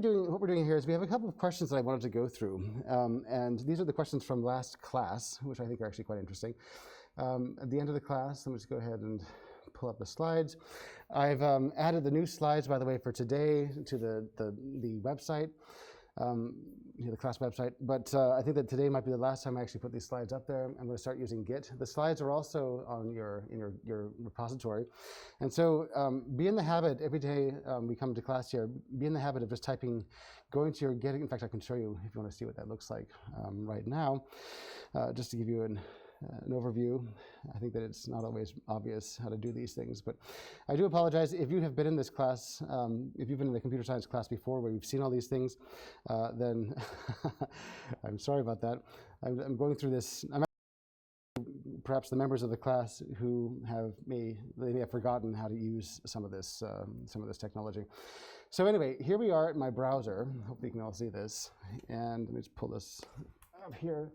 what we're doing here is we have a couple of questions that I wanted to go through. And these are the questions from last class, which I think are actually quite interesting. At the end of the class, let me just go ahead and pull up the slides. I've added the new slides, by the way, for today to the website, the class website. But I think that today might be the last time I actually put these slides up there. I'm going to start using Git. The slides are also on in your repository. And so be in the habit, every day we come to class here, be in the habit of just typing, going to your Git. In fact, I can show you if you want to see what that looks like right now, just to give you an overview. I think that it's not always obvious how to do these things, but I do apologize if you have been in this class, if you've been in the computer science class before where you've seen all these things, then I'm sorry about that. I'm going through this. Perhaps the members of the class who may have forgotten how to use some of this technology. So anyway, here we are at my browser. Hopefully you can all see this. And let me just pull this up here.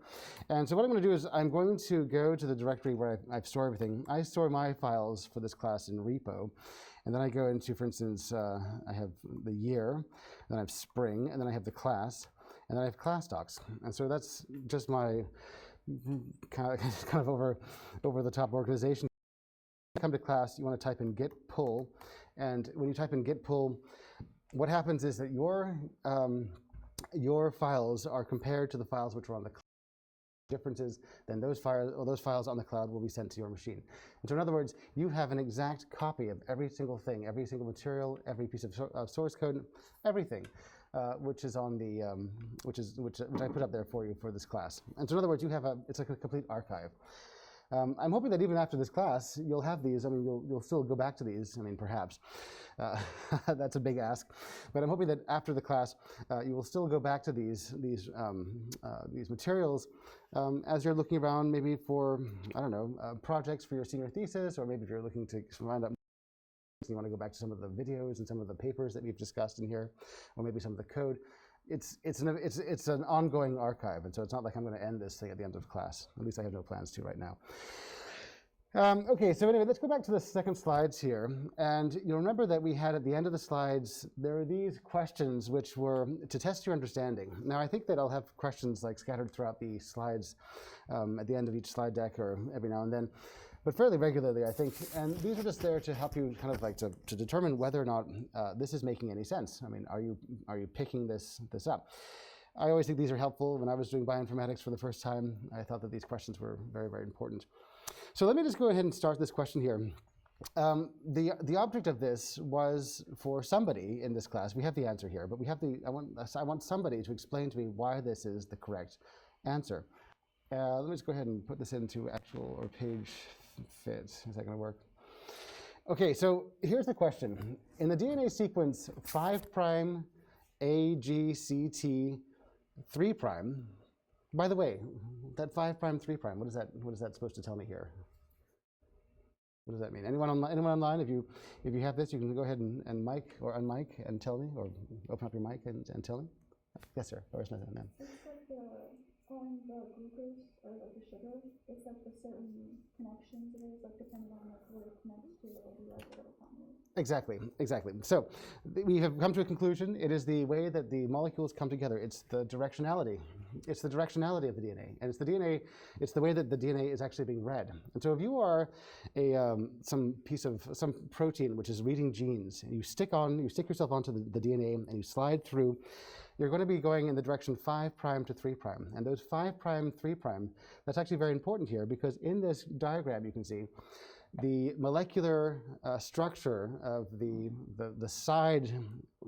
And so what I'm going to do is I'm going to go to the directory where I've stored everything. I store my files for this class in repo. And then I go into, for instance, I have the year, then I have spring, and then I have the class, and then I have class docs. And so that's just my kind of over the top organization. When you come to class, you want to type in git pull. And when you type in git pull, what happens is that your files are compared to the files which are on the cloud. Differences, then those files on the cloud will be sent to your machine. And so in other words, you have an exact copy of every single thing, every single material, every piece of source code, everything, which is on the which I put up there for you for this class. And so in other words, you have it's like a complete archive. I'm hoping that even after this class, you'll have these. I mean, you'll still go back to these. I mean, perhaps. That's a big ask. But I'm hoping that after the class, you will still go back to these materials as you're looking around maybe for, I don't know, projects for your senior thesis, or maybe if you're looking to find out, you want to go back to some of the videos and some of the papers that we've discussed in here, or maybe some of the code. It's an ongoing archive, and so it's not like I'm going to end this thing at the end of class. At least I have no plans to right now. Okay, so anyway, let's go back to the second slides here. And you'll remember that we had at the end of the slides, there are these questions which were to test your understanding. Now, I think that I'll have questions like scattered throughout the slides at the end of each slide deck or every now and then, but fairly regularly, I think. And these are just there to help you kind of like to determine whether or not this is making any sense. I mean, are you picking this up? I always think these are helpful. When I was doing bioinformatics for the first time, I thought that these questions were very, very important. So let me just go ahead and start this question here. The object of this was for somebody in this class. We have the answer here, but we have I want somebody to explain to me why this is the correct answer. Let me just go ahead and put this into actual or page fit. Is that going to work? Okay, so here's the question. In the DNA sequence 5' AGCT 3', by the way, that 5', 3', what is that supposed to tell me here? What does that mean? Anyone online? If you have this, you can go ahead and mic or unmic and tell me, or open up your mic and tell me. Yes, sir. Or something like that. It's like on the glucose or like the sugar, it's like the certain connections it is, like depending on like where it connects to, it'll be like a little family. Exactly. So we have come to a conclusion. It is the way that the molecules come together. It's the directionality. It's the directionality of the DNA, and it's the way that the DNA is actually being read. And so if you are some protein which is reading genes, and you stick yourself onto the DNA and you slide through, you're going to be going in the direction 5' to 3'. And those 5', 3', that's actually very important here, because in this diagram you can see the molecular structure of the side,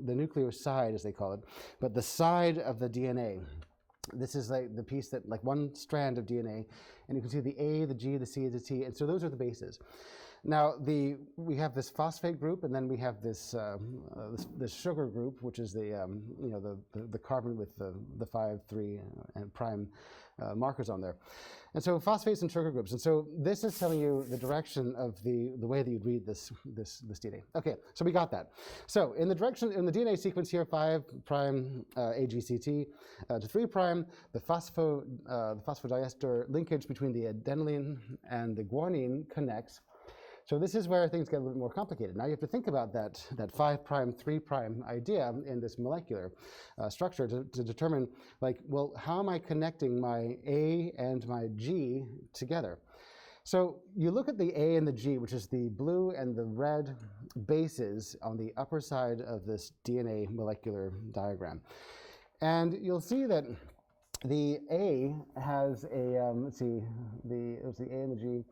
the nuclear side as they call it, but the side of the DNA. This is like the piece that, like one strand of DNA, and you can see the A, the G, the C, the T, and so those are the bases. Now, we have this phosphate group, and then we have this sugar group, which is the carbon with the 5', 3, and prime markers on there. And so phosphates and sugar groups. And so this is telling you the direction of the way that you'd read this DNA. Okay, so we got that. So in the DNA sequence here, 5' AGCT to 3', the phosphodiester linkage between the adenylene and the guanine connects. So this is where things get a little bit more complicated. Now you have to think about that 5' 3' idea in this molecular structure to determine, like, well, how am I connecting my A and my G together? So you look at the A and the G, which is the blue and the red bases on the upper side of this DNA molecular diagram. And you'll see that the A has a, let's see, it was the A and the G.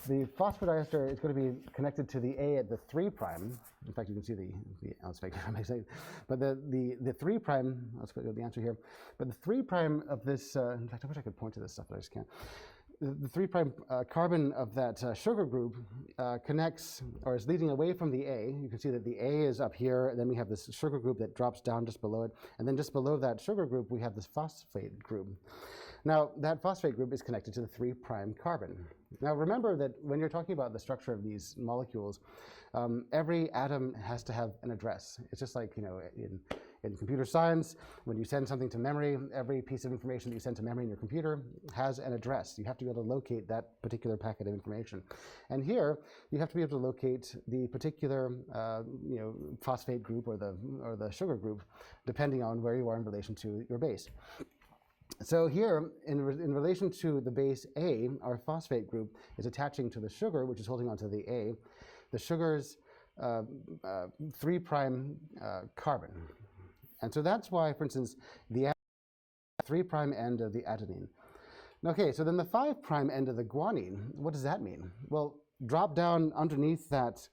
The phosphodiester is going to be connected to the A at the 3'. In fact, you can see the but the 3', let's put the answer here. But the 3' of this, in fact, I wish I could point to this stuff, but I just can't. The 3' carbon of that sugar group connects, or is leading away from the A. You can see that the A is up here, and then we have this sugar group that drops down just below it, and then just below that sugar group, we have this phosphate group. Now, that phosphate group is connected to the 3' carbon. Now, remember that when you're talking about the structure of these molecules, every atom has to have an address. It's just like, in computer science, when you send something to memory, every piece of information that you send to memory in your computer has an address. You have to be able to locate that particular packet of information. And here, you have to be able to locate the particular phosphate group or the sugar group, depending on where you are in relation to your base. So here, in relation to the base A, our phosphate group is attaching to the sugar, which is holding onto the A, the sugar's 3' carbon. And so that's why, for instance, the 3' end of the adenine. Okay, so then the 5' end of the guanine, what does that mean? Well, drop down underneath that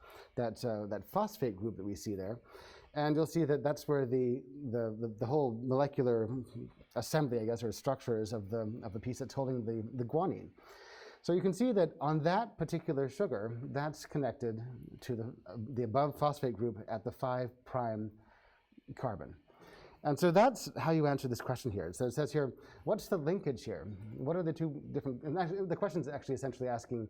phosphate group that we see there, and you'll see that that's where the whole molecular assembly, I guess, or structures of the piece that's holding the guanine. So you can see that on that particular sugar, that's connected to the above phosphate group at the 5' carbon. And so that's how you answer this question here. So it says here, what's the linkage here? What are the two different, and actually, the question is actually essentially asking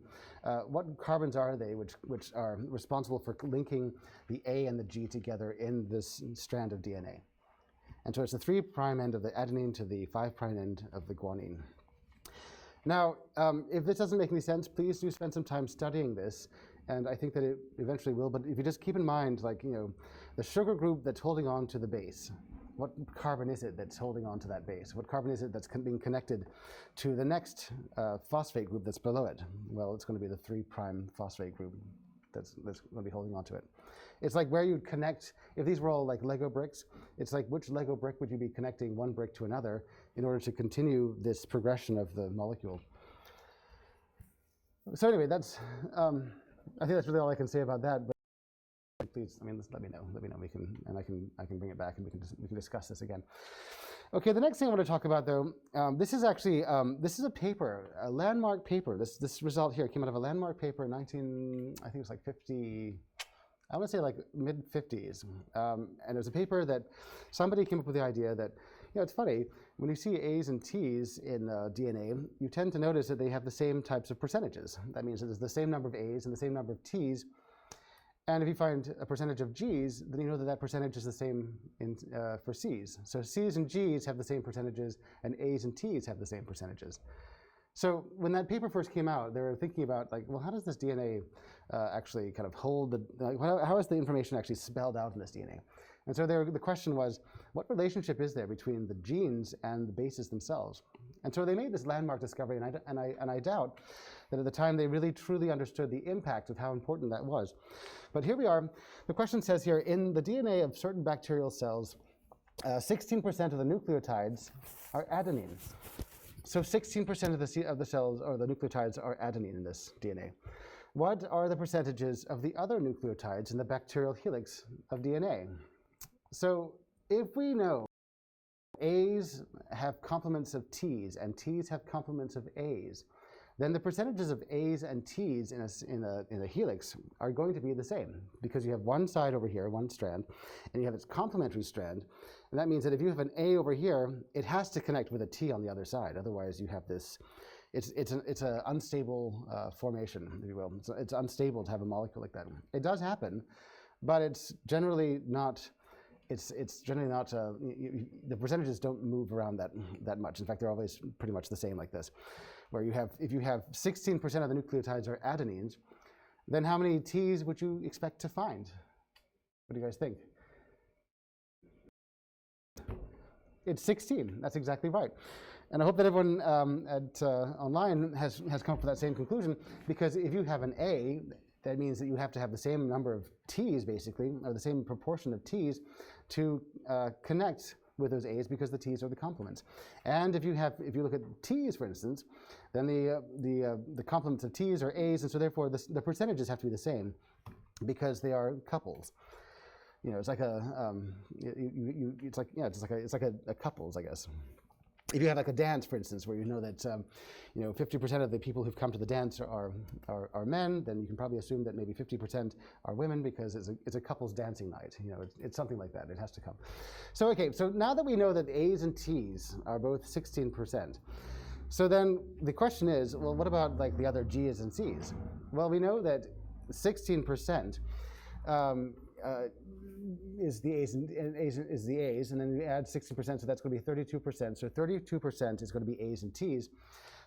what carbons are they which are responsible for linking the A and the G together in this strand of DNA? And so it's the 3' end of the adenine to the 5' end of the guanine. Now, if this doesn't make any sense, please do spend some time studying this, and I think that it eventually will, but if you just keep in mind, like, the sugar group that's holding on to the base, what carbon is it that's holding on to that base? What carbon is it that's being connected to the next phosphate group that's below it? Well, it's going to be the 3' phosphate group that's going to be holding on to it. It's like where you'd connect, if these were all like Lego bricks, it's like which Lego brick would you be connecting one brick to another in order to continue this progression of the molecule. So anyway, that's, I think that's really all I can say about that. But please, let me know. We can, and I can bring it back and we can discuss this again. Okay, the next thing I want to talk about, though, this is actually this is a paper, a landmark paper. This result here came out of a landmark paper in I think it was like 50. I want to say like mid-50s, and it was a paper that somebody came up with the idea that, it's funny, when you see A's and T's in DNA, you tend to notice that they have the same types of percentages. That means that there's the same number of A's and the same number of T's, and if you find a percentage of G's, then you know that that percentage is the same for C's. So C's and G's have the same percentages, and A's and T's have the same percentages. So when that paper first came out, they were thinking about, like, well, how does this DNA actually kind of hold how is the information actually spelled out in this DNA? And so the question was, what relationship is there between the genes and the bases themselves? And so they made this landmark discovery, and I doubt that at the time they really truly understood the impact of how important that was. But here we are. The question says here, in the DNA of certain bacterial cells, 16% of the nucleotides are adenine. So 16% of the cells or the nucleotides are adenine in this DNA. What are the percentages of the other nucleotides in the bacterial helix of DNA? So if we know A's have complements of T's and T's have complements of A's, then the percentages of A's and T's in a helix are going to be the same, because you have one side over here, one strand, and you have its complementary strand. And that means that if you have an A over here, it has to connect with a T on the other side. Otherwise, you have this, it's an unstable formation, if you will. It's unstable to have a molecule like that. It does happen, but it's generally not. It's generally not. The percentages don't move around that much. In fact, they're always pretty much the same like this, where if you have 16% of the nucleotides are adenines, then how many T's would you expect to find? What do you guys think? It's 16. That's exactly right. And I hope that everyone online has come up with that same conclusion, because if you have an A, that means that you have to have the same number of T's, basically, or the same proportion of T's to connect with those A's, because the T's are the complements. And if you look at T's, for instance, then the complements of T's are A's, and so therefore the percentages have to be the same, because they are couples. You know, it's like it's like a couples, I guess. If you have like a dance, for instance, where you know that 50% of the people who've come to the dance are men, then you can probably assume that maybe 50% are women, because it's a couples dancing night. You know, it's something like that. It has to come. So okay, so now that we know that A's and T's are both 16%, so then the question is, well, what about like the other G's and C's? Well, we know that 16% is the A's and then you add 60%, so that's going to be 32%. So 32% is going to be A's and T's.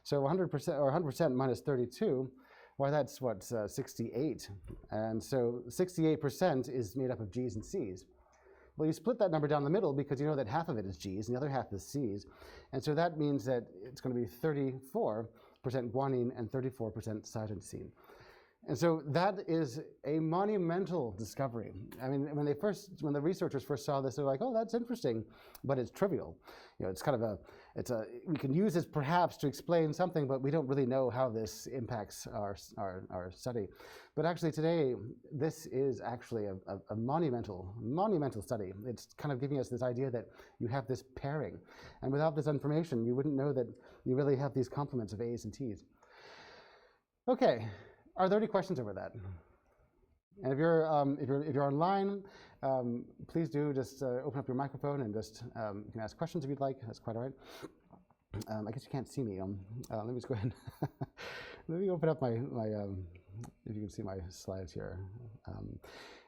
So 100% or 100% minus 32, why, that's what, 68. And so 68% is made up of G's and C's. Well, you split that number down the middle, because you know that half of it is G's and the other half is C's. And so that means that it's going to be 34% guanine and 34% cytosine. And so that is a monumental discovery. I mean, when the researchers first saw this, they're like, "Oh, that's interesting," but it's trivial. You know, it's kind of we can use this perhaps to explain something, but we don't really know how this impacts our study. But actually today, this is actually a monumental study. It's kind of giving us this idea that you have this pairing, and without this information, you wouldn't know that you really have these complements of A's and T's. Okay. Are there any questions over that? And if you're online, please do just open up your microphone and just you can ask questions if you'd like. That's quite all right. I guess you can't see me. Let me just go ahead. Let me open up my if you can see my slides here.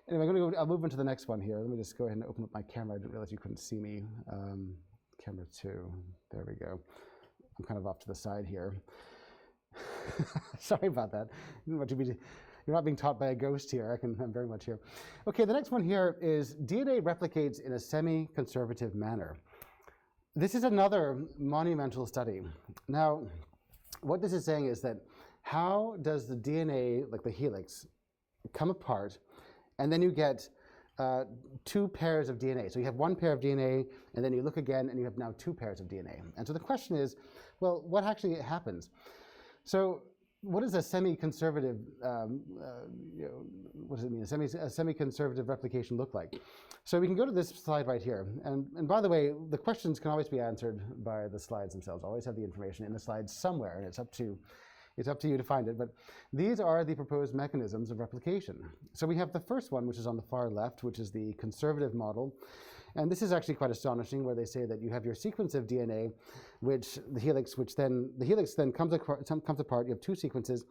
Anyway, I'll move into the next one here. Let me just go ahead and open up my camera. I didn't realize you couldn't see me. Camera 2. There we go. I'm kind of off to the side here. Sorry about that. You're not being taught by a ghost here. I'm very much here. Okay, the next one here is DNA replicates in a semi-conservative manner. This is another monumental study. Now, what this is saying is that how does the DNA, like the helix, come apart, and then you get two pairs of DNA. So you have one pair of DNA, and then you look again, and you have now two pairs of DNA. And so the question is, well, what actually happens? So what is a semi-conservative, what does it mean? A semi-conservative replication look like? So we can go to this slide right here. And by the way, the questions can always be answered by the slides themselves. Always have the information in the slides somewhere, and it's up to you to find it. But these are the proposed mechanisms of replication. So we have the first one, which is on the far left, which is the conservative model. And this is actually quite astonishing, where they say that you have your sequence of DNA, which the helix then comes apart. You have two sequences,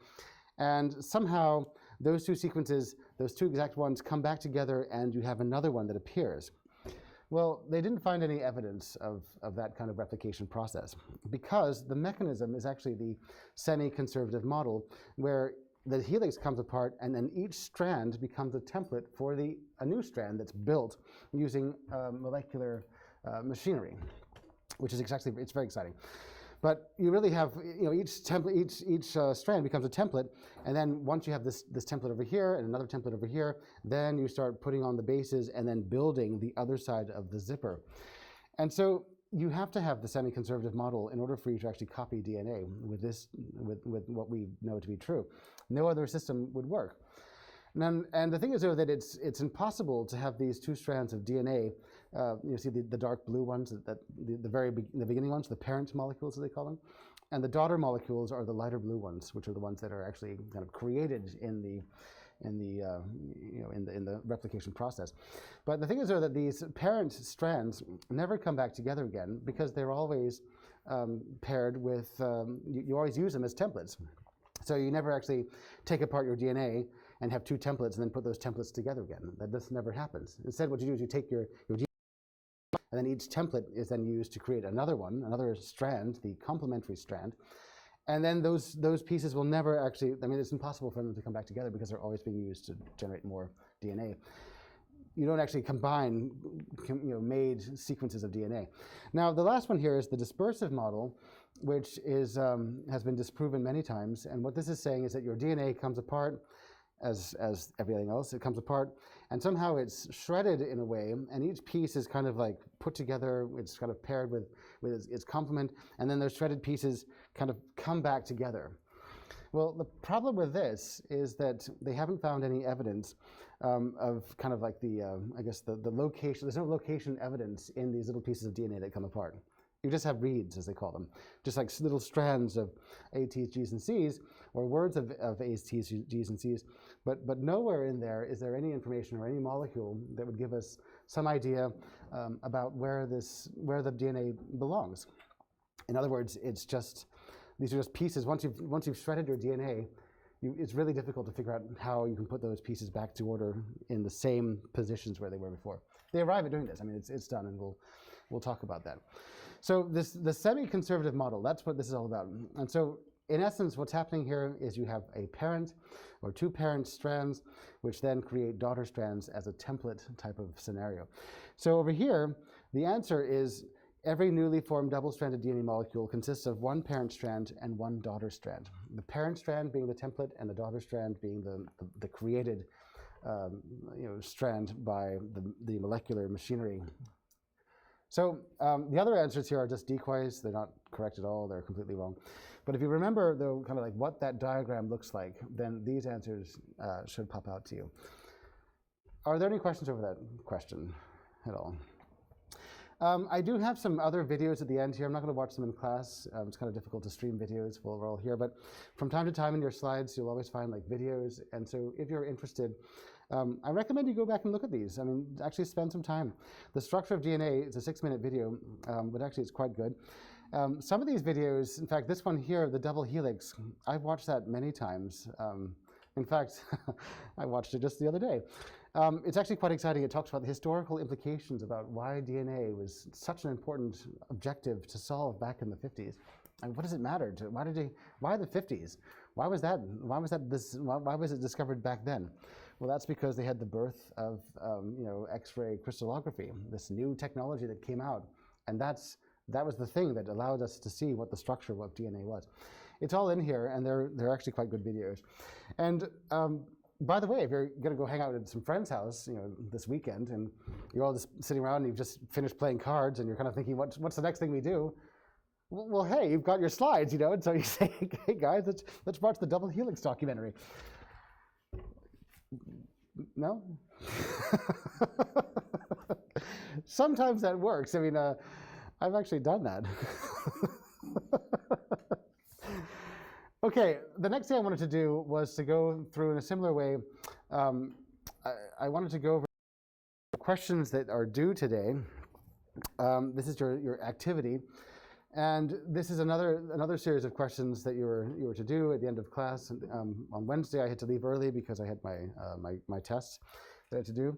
and somehow those two sequences, those two exact ones, come back together, and you have another one that appears. Well, they didn't find any evidence of that kind of replication process, because the mechanism is actually the semi-conservative model, where the helix comes apart, and then each strand becomes a template for a new strand that's built using molecular machinery, which is it's very exciting. But you really have, each strand becomes a template, and then once you have this template over here and another template over here, then you start putting on the bases and then building the other side of the zipper. And so you have to have the semi-conservative model in order for you to actually copy DNA with what we know to be true. No other system would work. And the thing is, though, that it's impossible to have these two strands of DNA. You see the dark blue ones, the beginning ones, the parent molecules, as they call them, and the daughter molecules are the lighter blue ones, which are the ones that are actually kind of created in the replication process. But the thing is, though, that these parent strands never come back together again, because they're always paired with. You always use them as templates. So you never actually take apart your DNA and have two templates and then put those templates together again. That just never happens. Instead, what you do is you take your DNA, and then each template is then used to create another strand, the complementary strand. And then those pieces will never actually, I mean, it's impossible for them to come back together because they're always being used to generate more DNA. You don't actually combine made sequences of DNA. Now, the last one here is the dispersive model, which is, has been disproven many times. And what this is saying is that your DNA comes apart as everything else. It comes apart, and somehow it's shredded in a way, and each piece is kind of like put together. It's kind of paired with its complement, and then those shredded pieces kind of come back together. Well, the problem with this is that they haven't found any evidence of kind of like the, I guess, the location. There's no location evidence in these little pieces of DNA that come apart. You just have reads, as they call them, just like little strands of A, T's, G's, and C's, or words of A's, T's, G's, and C's. But nowhere in there is there any information or any molecule that would give us some idea about where the DNA belongs. In other words, it's just, these are just pieces. Once you've shredded your DNA, it's really difficult to figure out how you can put those pieces back to order in the same positions where they were before. They arrive at doing this. I mean, it's done, and we'll talk about that. So the semi-conservative model, that's what this is all about. And so in essence, what's happening here is you have a parent or two parent strands, which then create daughter strands as a template type of scenario. So over here, the answer is every newly formed double-stranded DNA molecule consists of one parent strand and one daughter strand. The parent strand being the template, and the daughter strand being the created strand by the molecular machinery. So the other answers here are just decoys. They're not correct at all. They're completely wrong. But if you remember, though, kind of like what that diagram looks like, then these answers should pop out to you. Are there any questions over that question at all? I do have some other videos at the end here. I'm not going to watch them in class. It's kind of difficult to stream videos while we're all here. But from time to time in your slides, you'll always find like videos. And so if you're interested, I recommend you go back and look at these. I mean, actually spend some time. The structure of DNA is a 6-minute video, but actually it's quite good. Some of these videos, in fact, this one here, the double helix, I've watched that many times. In fact, I watched it just the other day. It's actually quite exciting. It talks about the historical implications about why DNA was such an important objective to solve back in the 50s. And what does it matter to? Why the 50s? Why was it discovered back then? Well, that's because they had the birth of X-ray crystallography, this new technology that came out, and that was the thing that allowed us to see what the structure of DNA was. It's all in here, and they're actually quite good videos. And by the way, if you're going to go hang out at some friend's house, this weekend, and you're all just sitting around and you've just finished playing cards, and you're kind of thinking, what's the next thing we do? Well, hey, you've got your slides, and so you say, hey guys, let's watch the double helix documentary. No? Sometimes that works. I mean, I've actually done that. Okay, the next thing I wanted to do was to go through in a similar way. I wanted to go over questions that are due today. This is your activity. And this is another series of questions that you were to do at the end of class. On Wednesday, I had to leave early because I had my tests that I had to do.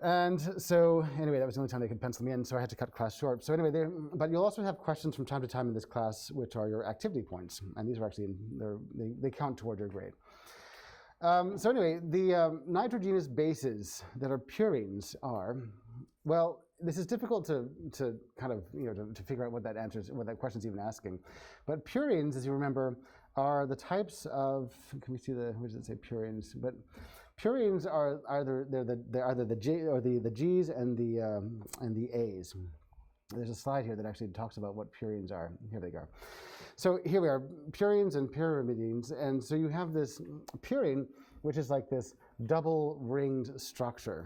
And so anyway, that was the only time they could pencil me in, so I had to cut class short. So anyway, but you'll also have questions from time to time in this class, which are your activity points. And these are actually, they count toward your grade. So anyway, the nitrogenous bases that are purines are, well, this is difficult to kind of, to figure out what that question's even asking. But purines, as you remember, are the types of, can we see where does it say purines? But purines are either the G or the G's and the A's. There's a slide here that actually talks about what purines are. Here they go. So here we are, purines and pyrimidines, and so you have this purine, which is like this double-ringed structure.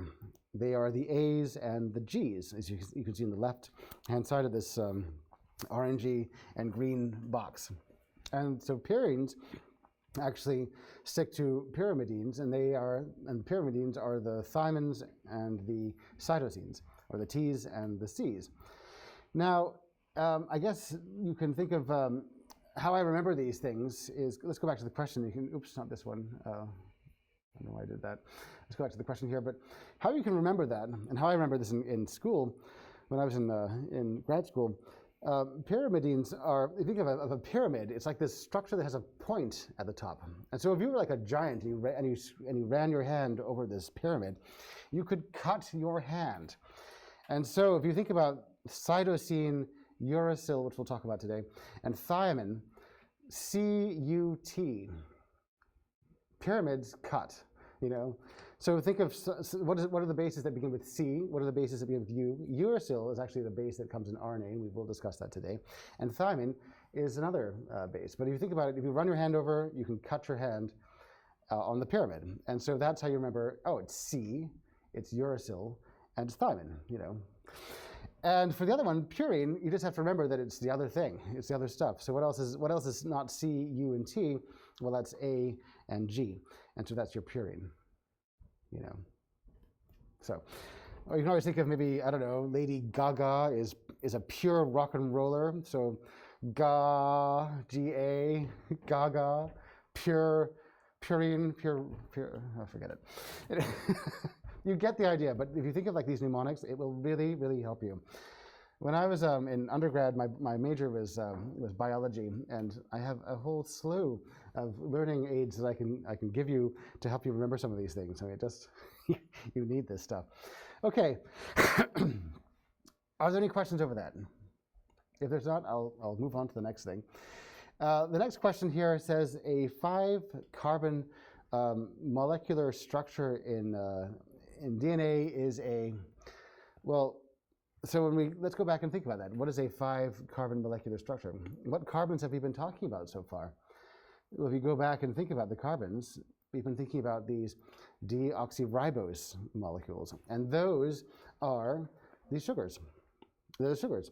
They are the A's and the G's, as you can see on the left-hand side of this orangey and green box. And so purines actually stick to pyrimidines, and pyrimidines are the thymines and the cytosines, or the T's and the C's. Now, I guess you can think of how I remember these things is, let's go back to the question. Oops, not this one. I don't know why I did that. Let's go back to the question here. But how you can remember that, and how I remember this in school, when I was in grad school, Pyrimidines are, if you think of a pyramid, it's like this structure that has a point at the top. And so if you were like a giant and you ran your hand over this pyramid, you could cut your hand. And so if you think about cytosine, uracil, which we'll talk about today, and thiamine, C-U-T, pyramids cut, you know. So think of what are the bases that begin with C? What are the bases that begin with U? Uracil is actually the base that comes in RNA, and we will discuss that today. And thymine is another base. But if you think about it, if you run your hand over, you can cut your hand on the pyramid. And so that's how you remember, oh, it's C, it's uracil, and it's thymine, you know. And for the other one, purine, you just have to remember that it's the other thing. It's the other stuff. So what else is not C, U, and T? Well, that's A and G. And so that's your purine, you know. So, or you can always think of maybe, I don't know, Lady Gaga is a pure rock and roller. So Ga, G-A, Gaga, pure, purine, pure, oh, forget it. You get the idea, but if you think of like these mnemonics, it will really, really help you. When I was in undergrad, my major was biology, and I have a whole slew of learning aids that I can give you to help you remember some of these things. I mean, just you need this stuff. Okay, are there any questions over that? If there's not, I'll move on to the next thing. The next question here says a 5-carbon molecular structure in DNA is a, well, so let's go back and think about that. What is a 5-carbon molecular structure? What carbons have we been talking about so far? Well, if you go back and think about the carbons, we've been thinking about these deoxyribose molecules, and those are these sugars. They're sugars.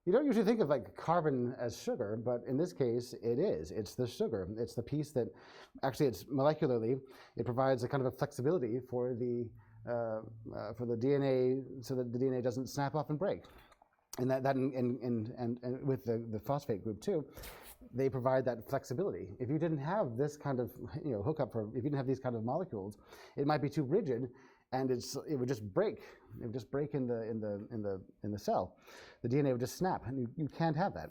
You don't usually think of like carbon as sugar, but in this case, it is. It's the sugar. It's the piece that, actually, it's molecularly, it provides a kind of a flexibility for the DNA, so that the DNA doesn't snap off and break. And and with the phosphate group too, they provide that flexibility. If you didn't have this kind of hookup if you didn't have these kind of molecules, it might be too rigid, and it would just break. It would just break in the cell. The DNA would just snap, and you can't have that.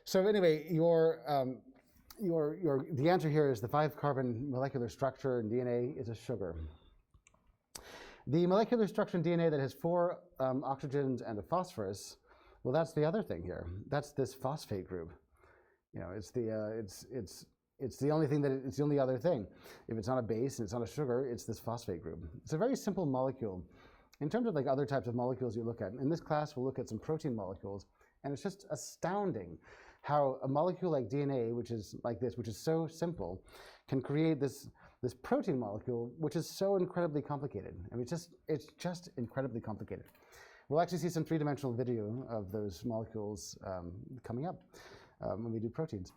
So anyway, the answer here is the 5-carbon molecular structure in DNA is a sugar. The molecular structure in DNA that has 4 oxygens and a phosphorus, well, that's the other thing here. That's this phosphate group. You know, it's the only thing it's the only other thing. If it's not a base and it's not a sugar, it's this phosphate group. It's a very simple molecule. In terms of like other types of molecules you look at, in this class we'll look at some protein molecules, and it's just astounding how a molecule like DNA, which is like this, which is so simple, can create this protein molecule, which is so incredibly complicated. I mean, it's just incredibly complicated. We'll actually see some 3-dimensional video of those molecules coming up when we do proteins.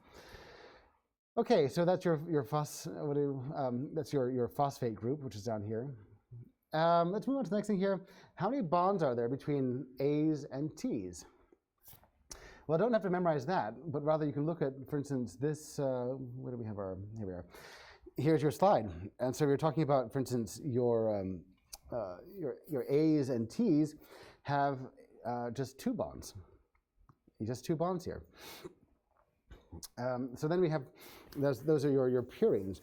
Okay, so that's your phosphate group, which is down here. Let's move on to the next thing here. How many bonds are there between A's and T's? Well, I don't have to memorize that, but rather you can look at, for instance, this. Where do we have here we are. Here's your slide. And so we're talking about, for instance, your A's and T's have just 2 bonds. Just 2 bonds here. So then we have those are your purines,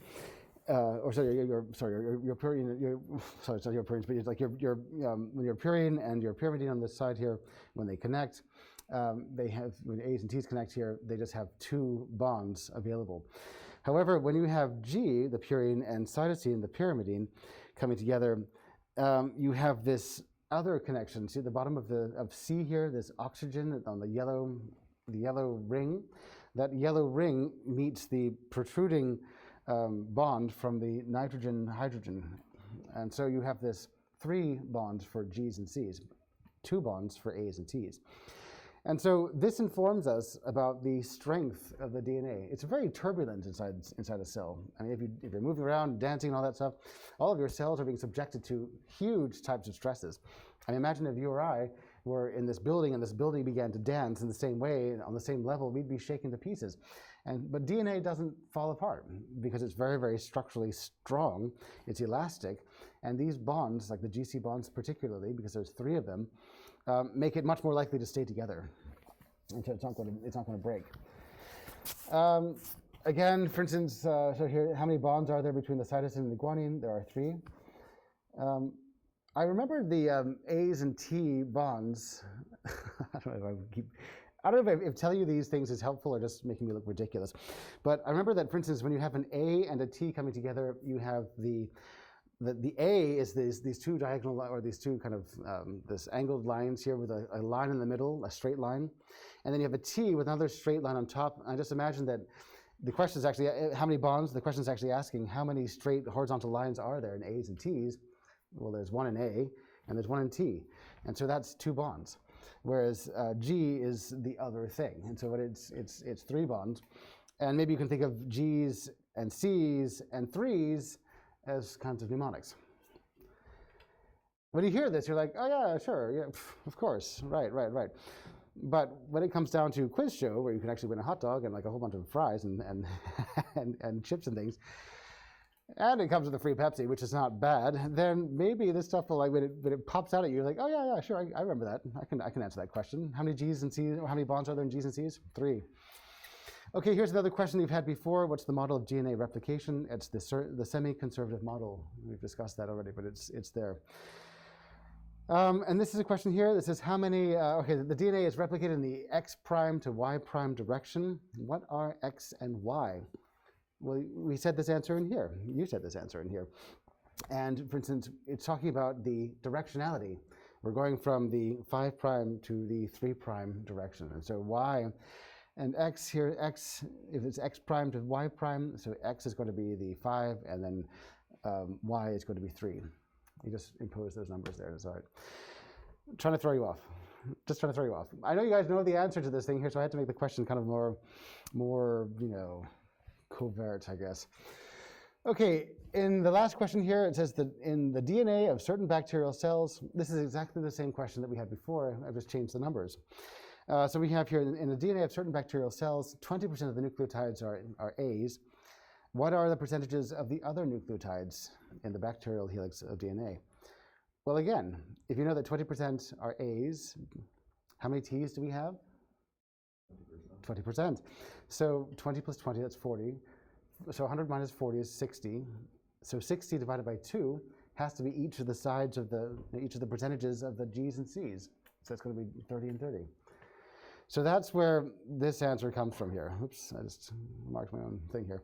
or sorry, your purine. Sorry, it's not your purines, but it's like when your purine and your pyrimidine on this side here, when they connect, when A's and T's connect here, they just have 2 bonds available. However, when you have G, the purine, and cytosine, the pyrimidine, coming together, you have this other connection. See at the bottom of C here, this oxygen on the yellow ring. That yellow ring meets the protruding bond from the nitrogen-hydrogen. And so you have this 3 bonds for G's and C's, 2 bonds for A's and T's. And so this informs us about the strength of the DNA. It's very turbulent inside a cell. I mean, if you're moving around, dancing and all that stuff, all of your cells are being subjected to huge types of stresses. I mean, imagine if you or I were in this building and this building began to dance in the same way, on the same level, we'd be shaken to pieces. But DNA doesn't fall apart because it's very, very structurally strong. It's elastic. And these bonds, like the GC bonds particularly, because there's 3 of them, make it much more likely to stay together. and so it's not going to break. Again, for instance, so here, how many bonds are there between the cytosine and the guanine? There are 3. I remember the A's and T bonds. I don't know if telling you these things is helpful or just making me look ridiculous. But I remember that, for instance, when you have an A and a T coming together, you have the A is these 2 diagonal, or these 2 kind of this angled lines here with a line in the middle, a straight line. And then you have a T with another straight line on top. I just imagine that the question is actually, how many bonds? The question is actually asking, how many straight horizontal lines are there in A's and T's? Well, there's 1 in A, and there's 1 in T. And so that's 2 bonds. Whereas G is the other thing. And so it's 3 bonds. And maybe you can think of G's and C's and 3's as kinds of mnemonics. When you hear this, you're like, oh yeah, sure, yeah, of course, right. But when it comes down to quiz show, where you can actually win a hot dog and like a whole bunch of fries and chips and things, and it comes with a free Pepsi, which is not bad, then maybe this stuff will, like, when it pops out at you, you're like, oh yeah, sure, I remember that. I can answer that question. How many G's and C's, or how many bonds are there in G's and C's? 3. Okay, here's another question you've had before. What's the model of DNA replication? It's the semi-conservative model. We've discussed that already, but it's there. And this is a question here that says how many, the DNA is replicated in the X prime to Y prime direction. What are X and Y? Well, we said this answer in here. You said this answer in here. And for instance, it's talking about the directionality. We're going from the 5 prime to the 3 prime direction. And so Y and X here, X, if it's X prime to Y prime, so X is going to be the 5, and then Y is going to be 3. You just impose those numbers there. That's all right. I'm trying to throw you off. Just trying to throw you off. I know you guys know the answer to this thing here, so I had to make the question kind of more, covert, I guess. Okay, in the last question here, it says that in the DNA of certain bacterial cells, this is exactly the same question that we had before. I've just changed the numbers. So we have here in the DNA of certain bacterial cells, 20% of the nucleotides are A's. What are the percentages of the other nucleotides in the bacterial helix of DNA? Well, again, if you know that 20% are A's, how many T's do we have? 20%. So 20 plus 20, that's 40. So 100 minus 40 is 60. So 60 divided by 2 has to be each of the sides of each of the percentages of the G's and C's. So it's going to be 30 and 30. So that's where this answer comes from here. Oops, I just marked my own thing here.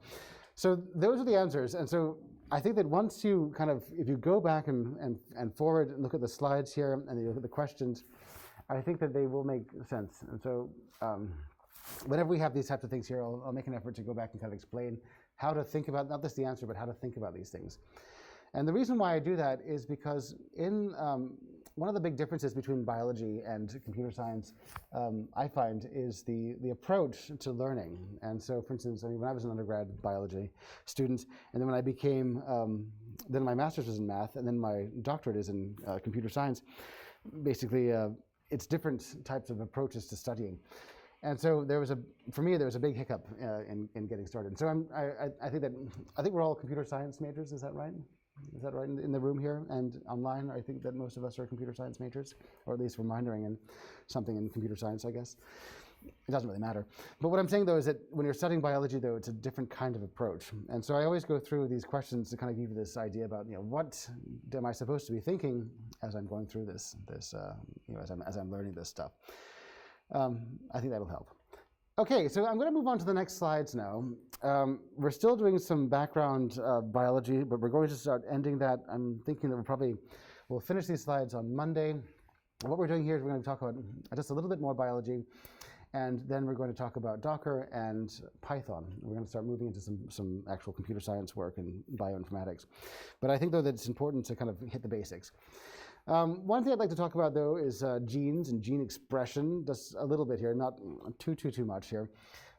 So those are the answers. And so I think that once you if you go back and forward and look at the slides here and you look at the questions, I think that they will make sense. And so whenever we have these types of things here, I'll make an effort to go back and kind of explain how to think about, not just the answer, but how to think about these things. And the reason why I do that is because in one of the big differences between biology and computer science, I find, is the approach to learning. And so, for instance, when I was an undergrad biology student, and then when I became, then my master's was in math, and then my doctorate is in computer science, basically, it's different types of approaches to studying. And so for me, there was a big hiccup in getting started. So I think we're all computer science majors, is that right? Is that right in the room here and online? I think that most of us are computer science majors, or at least we're minoring in something in computer science, I guess. It doesn't really matter. But what I'm saying, though, is that when you're studying biology, though, it's a different kind of approach. And so I always go through these questions to kind of give you this idea about, what am I supposed to be thinking as I'm going through this as I'm learning this stuff. I think that'll help. Okay, so I'm going to move on to the next slides now. We're still doing some background biology, but we're going to start ending that. I'm thinking that we'll finish these slides on Monday. What we're doing here is we're going to talk about just a little bit more biology, and then we're going to talk about Docker and Python. We're going to start moving into some actual computer science work and bioinformatics. But I think, though, that it's important to kind of hit the basics. One thing I'd like to talk about, though, is genes and gene expression, just a little bit here, not too much here.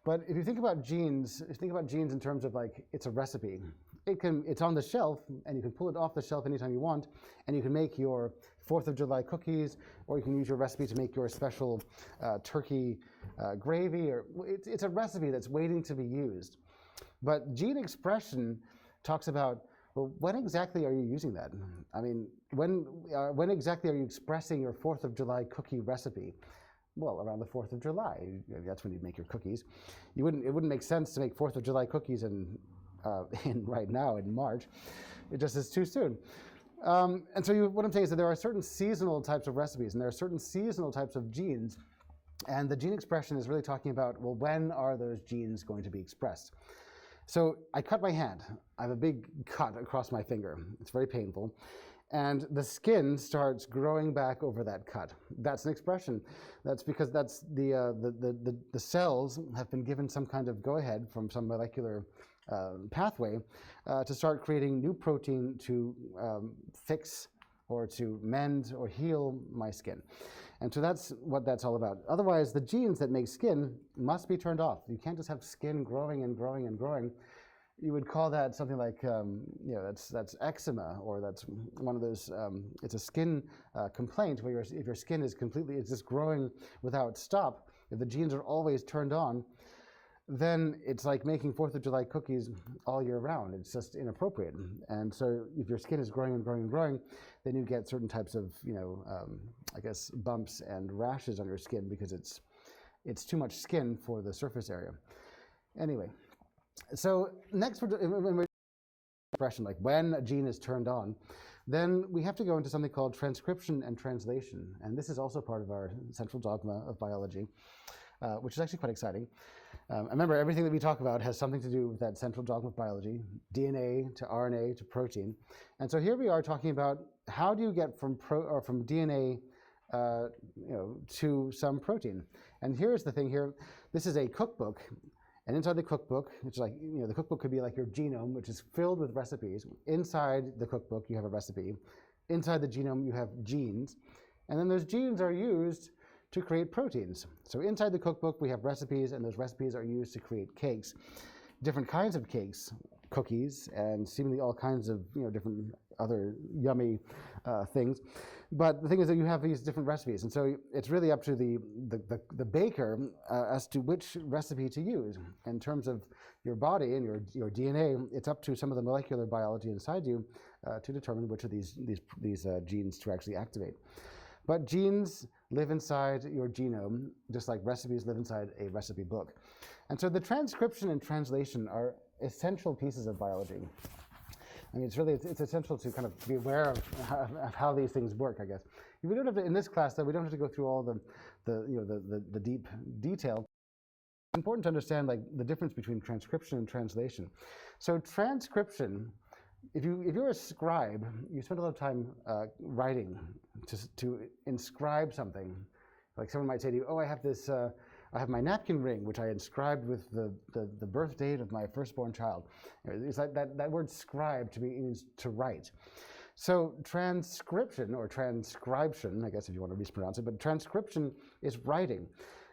But if you think about genes, in terms of like it's a recipe. It's on the shelf, and you can pull it off the shelf anytime you want, and you can make your 4th of July cookies, or you can use your recipe to make your special turkey gravy. Or it's a recipe that's waiting to be used. But gene expression talks about, well, when exactly are you using that? I mean, when exactly are you expressing your 4th of July cookie recipe? Well, around the 4th of July. That's when you make your cookies. It wouldn't make sense to make 4th of July cookies in right now in March. It just is too soon. And so what I'm saying is that there are certain seasonal types of recipes, and there are certain seasonal types of genes. And the gene expression is really talking about, well, when are those genes going to be expressed? So I cut my hand. I have a big cut across my finger. It's very painful. And the skin starts growing back over that cut. That's an expression. That's because that's the cells have been given some kind of go-ahead from some molecular pathway to start creating new protein to fix or to mend or heal my skin. And so that's what that's all about. Otherwise, the genes that make skin must be turned off. You can't just have skin growing and growing and growing. You would call that something like, that's eczema, or that's one of those, it's a skin complaint where if your skin is it's just growing without stop, if the genes are always turned on, then it's like making 4th of July cookies all year round. It's just inappropriate. And so if your skin is growing and growing and growing, then you get certain types of, I guess, bumps and rashes on your skin because it's too much skin for the surface area. Anyway, so next when we're expression, like when a gene is turned on, then we have to go into something called transcription and translation. And this is also part of our central dogma of biology, which is actually quite exciting. Remember, everything that we talk about has something to do with that central dogma of biology, DNA to RNA to protein. And so here we are talking about how do you get from DNA to some protein. And here's the thing here. This is a cookbook. And inside the cookbook, which is like, the cookbook could be like your genome, which is filled with recipes. Inside the cookbook, you have a recipe. Inside the genome, you have genes. And then those genes are used to create proteins. So inside the cookbook, we have recipes, and those recipes are used to create cakes, different kinds of cakes, cookies, and seemingly all kinds of different other yummy things. But the thing is that you have these different recipes, and so it's really up to the baker as to which recipe to use. In terms of your body and your DNA, it's up to some of the molecular biology inside you to determine which of these genes to actually activate. But genes live inside your genome, just like recipes live inside a recipe book. And so the transcription and translation are essential pieces of biology. I mean, it's essential to kind of be aware of how these things work, I guess. We don't have to, in this class, though, we don't have to go through all the deep detail. It's important to understand like the difference between transcription and translation. So transcription, if you're a scribe, you spend a lot of time writing to inscribe something. Like someone might say to you, oh, I have my napkin ring, which I inscribed with the birth date of my firstborn child. It's like that word scribe means to write. So transcription or transcription, I guess if you want to mispronounce it, but transcription is writing.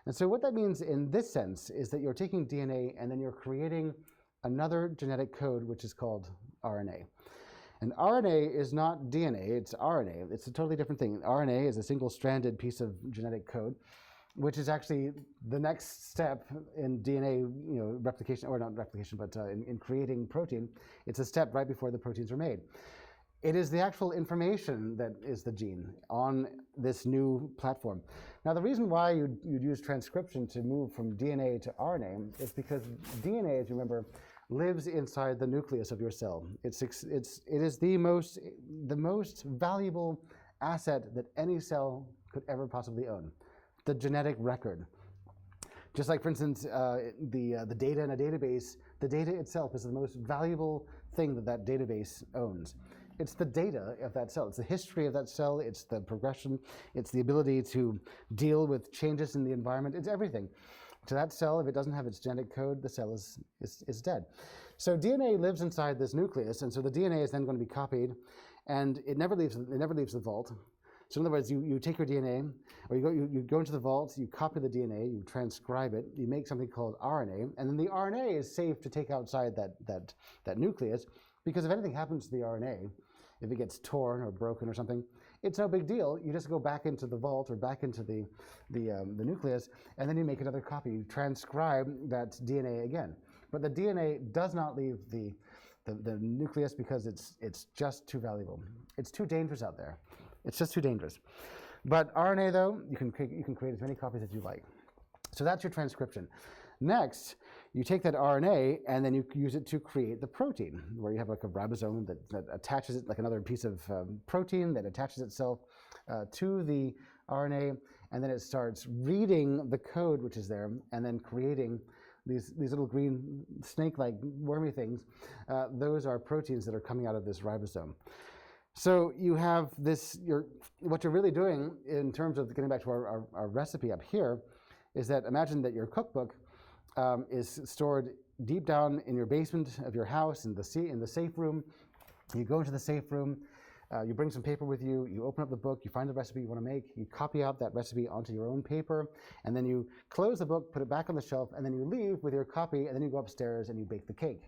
And so what that means in this sense is that you're taking DNA and then you're creating another genetic code, which is called RNA. And RNA is not DNA, it's RNA. It's a totally different thing. RNA is a single-stranded piece of genetic code, which is actually the next step in DNA replication, or not replication, but in creating protein. It's a step right before the proteins are made. It is the actual information that is the gene on this new platform. Now, the reason why you'd use transcription to move from DNA to RNA is because DNA, as you remember, lives inside the nucleus of your cell. It is the most valuable asset that any cell could ever possibly own, the genetic record. Just like, for instance, the data in a database, the data itself is the most valuable thing that database owns. It's the data of that cell. It's the history of that cell. It's the progression. It's the ability to deal with changes in the environment. It's everything. To that cell, if it doesn't have its genetic code, the cell is dead. So DNA lives inside this nucleus, and so the DNA is then going to be copied, and it never leaves the vault. So in other words, you take your DNA, or you go into the vault, you copy the DNA, you transcribe it, you make something called RNA, and then the RNA is safe to take outside that nucleus, because if anything happens to the RNA, if it gets torn or broken or something, it's no big deal. You just go back into the vault or back into the nucleus, and then you make another copy. You transcribe that DNA again. But the DNA does not leave the nucleus because it's just too valuable. It's too dangerous out there. It's just too dangerous. But RNA, though, you can create as many copies as you like. So that's your transcription. Next, you take that RNA and then you use it to create the protein, where you have like a ribosome that attaches it, like another piece of protein that attaches itself to the RNA, and then it starts reading the code which is there and then creating these little green snake-like wormy things. Those are proteins that are coming out of this ribosome. So you have this, what you're really doing in terms of getting back to our recipe up here is that imagine that your cookbook is stored deep down in your basement of your house in the safe room. You go into the safe room, you bring some paper with you, you open up the book, you find the recipe you want to make, you copy out that recipe onto your own paper, and then you close the book, put it back on the shelf, and then you leave with your copy, and then you go upstairs and you bake the cake.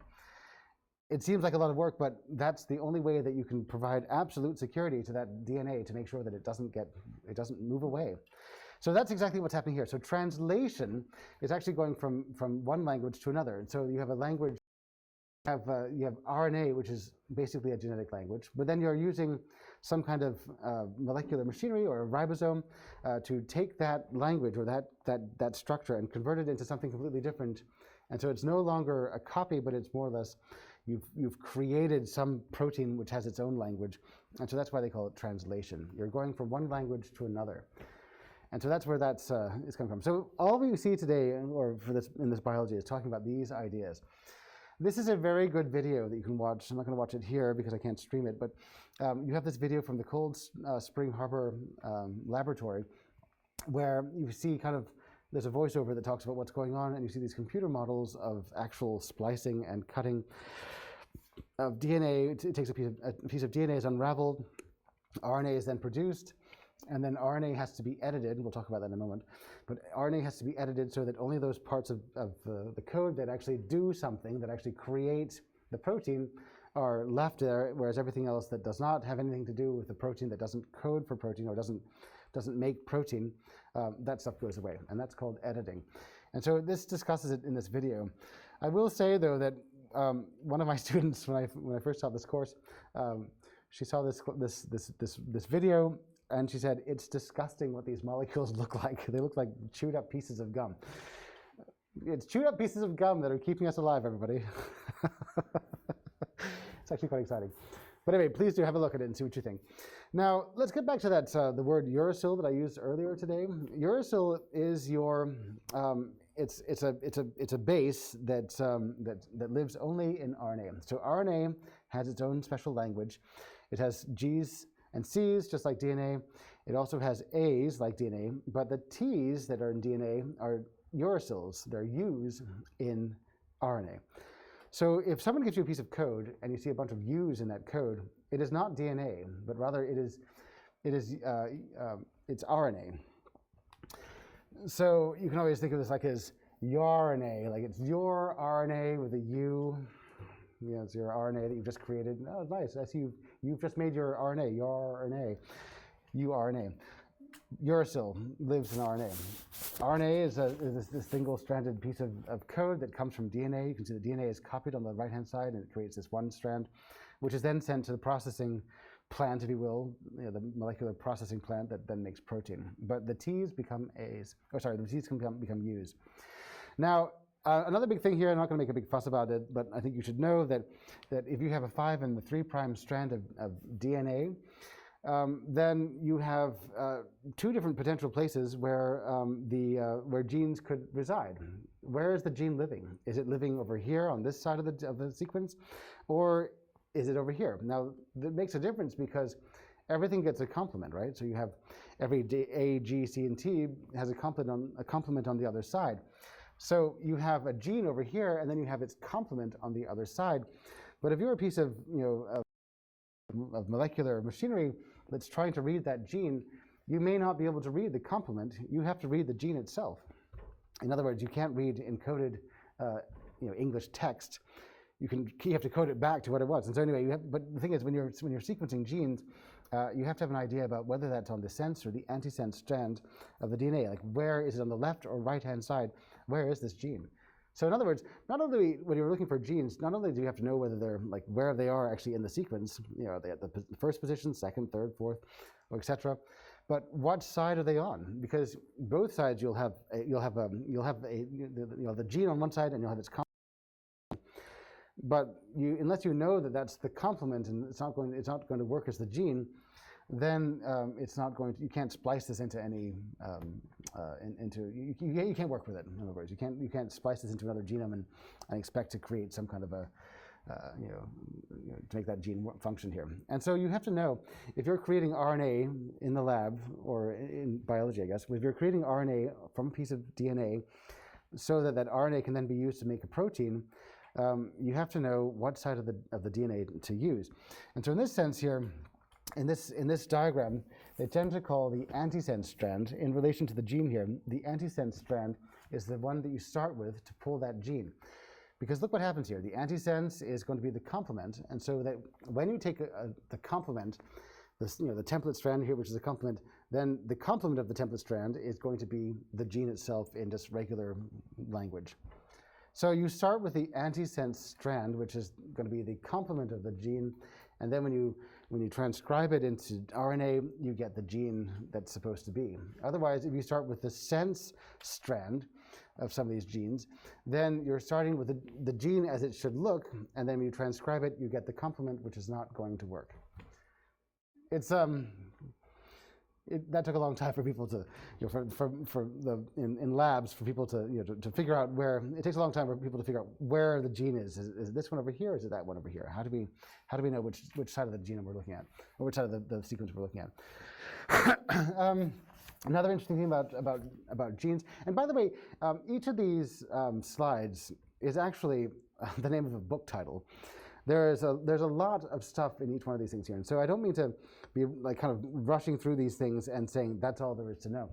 It seems like a lot of work, but that's the only way that you can provide absolute security to that DNA to make sure that it doesn't move away. So that's exactly what's happening here. So translation is actually going from one language to another. And so you have a language, you have RNA, which is basically a genetic language, but then you're using some kind of molecular machinery or a ribosome to take that language or that structure and convert it into something completely different. And so it's no longer a copy, but it's more or less you've created some protein which has its own language. And so that's why they call it translation. You're going from one language to another. And so that's where that's is coming from. So all we see today, or in this biology, is talking about these ideas. This is a very good video that you can watch. I'm not going to watch it here because I can't stream it, but you have this video from the Cold Spring Harbor Laboratory where you see there's a voiceover that talks about what's going on, and you see these computer models of actual splicing and cutting of DNA. It takes a piece of DNA is unraveled, RNA is then produced, and then RNA has to be edited. We'll talk about that in a moment. But RNA has to be edited so that only those parts of the code that actually do something, that actually create the protein, are left there, whereas everything else that does not have anything to do with the protein, that doesn't code for protein or doesn't make protein, that stuff goes away. And that's called editing. And so this discusses it in this video. I will say, though, that one of my students, when I first taught this course, she saw this video, and she said, "It's disgusting what these molecules look like. They look like chewed up pieces of gum." It's chewed up pieces of gum that are keeping us alive, everybody. It's actually quite exciting. But anyway, please do have a look at it and see what you think. Now, let's get back to that the word uracil that I used earlier today. Uracil is your it's a base that lives only in RNA. So RNA has its own special language. It has G's and C's, just like DNA. It also has A's, like DNA, but the T's that are in DNA are uracils. They're U's in RNA. So if someone gives you a piece of code and you see a bunch of U's in that code, it is not DNA, but rather it's RNA. So you can always think of this like as RNA, like it's your RNA with a U. You know, it's your RNA that you've just created. Oh, nice. That's you've just made your RNA, uRNA. Uracil lives in RNA. RNA is this single-stranded piece of code that comes from DNA. You can see the DNA is copied on the right-hand side, and it creates this one strand, which is then sent to the processing plant, if you will, the molecular processing plant that then makes protein. But the T's become A's. The T's can become U's. Now, another big thing here, I'm not going to make a big fuss about it, but I think you should know that if you have a 5' and the 3' strand of DNA, then you have two different potential places where where genes could reside. Where is the gene living? Is it living over here on this side of the sequence, or is it over here? Now, that makes a difference because everything gets a complement, right? So you have every A, G, C, and T has a complement on the other side. So you have a gene over here, and then you have its complement on the other side. But if you're a piece of of molecular machinery that's trying to read that gene, you may not be able to read the complement. You have to read the gene itself. In other words, you can't read encoded English text. You have to code it back to what it was. And so anyway, but the thing is, when you're sequencing genes, you have to have an idea about whether that's on the sense or the antisense strand of the DNA. Like, where is it on the left or right-hand side? Where is this gene? So in other words, not only when you're looking for genes, not only do you have to know whether they're where they are actually in the sequence, at the first position, second, third, fourth, etc., but what side are they on? Because both sides you'll have the gene on one side and you'll have its complement. But unless you know that that's the complement and it's not going to work as the gene, then you can't splice this into any you can't work with it. In other words, you can't splice this into another genome and expect to create some kind of a to make that gene function here. And so you have to know, if you're creating RNA in the lab, or in biology, I guess, if you're creating RNA from a piece of DNA so that RNA can then be used to make a protein, you have to know what side of the DNA to use. And so in this sense here, in this diagram, they tend to call the antisense strand, in relation to the gene here, the antisense strand is the one that you start with to pull that gene. Because look what happens here. The antisense is going to be the complement, and so that when you take the complement, the template strand here, which is a complement, then the complement of the template strand is going to be the gene itself in just regular language. So you start with the antisense strand, which is going to be the complement of the gene, and then when you transcribe it into RNA, you get the gene that's supposed to be. Otherwise, if you start with the sense strand of some of these genes, then you're starting with the gene as it should look, and then when you transcribe it, you get the complement, which is not going to work. It's that took a long time for people to, in labs, for people to, to figure out where. It takes a long time for people to figure out where the gene is. Is it this one over here, or is it that one over here? How do we know which side of the genome we're looking at, or which side of the sequence we're looking at? Another interesting thing about genes, and by the way, each of these slides is actually the name of a book title. There's a lot of stuff in each one of these things here, and so I don't mean to be like kind of rushing through these things and saying that's all there is to know.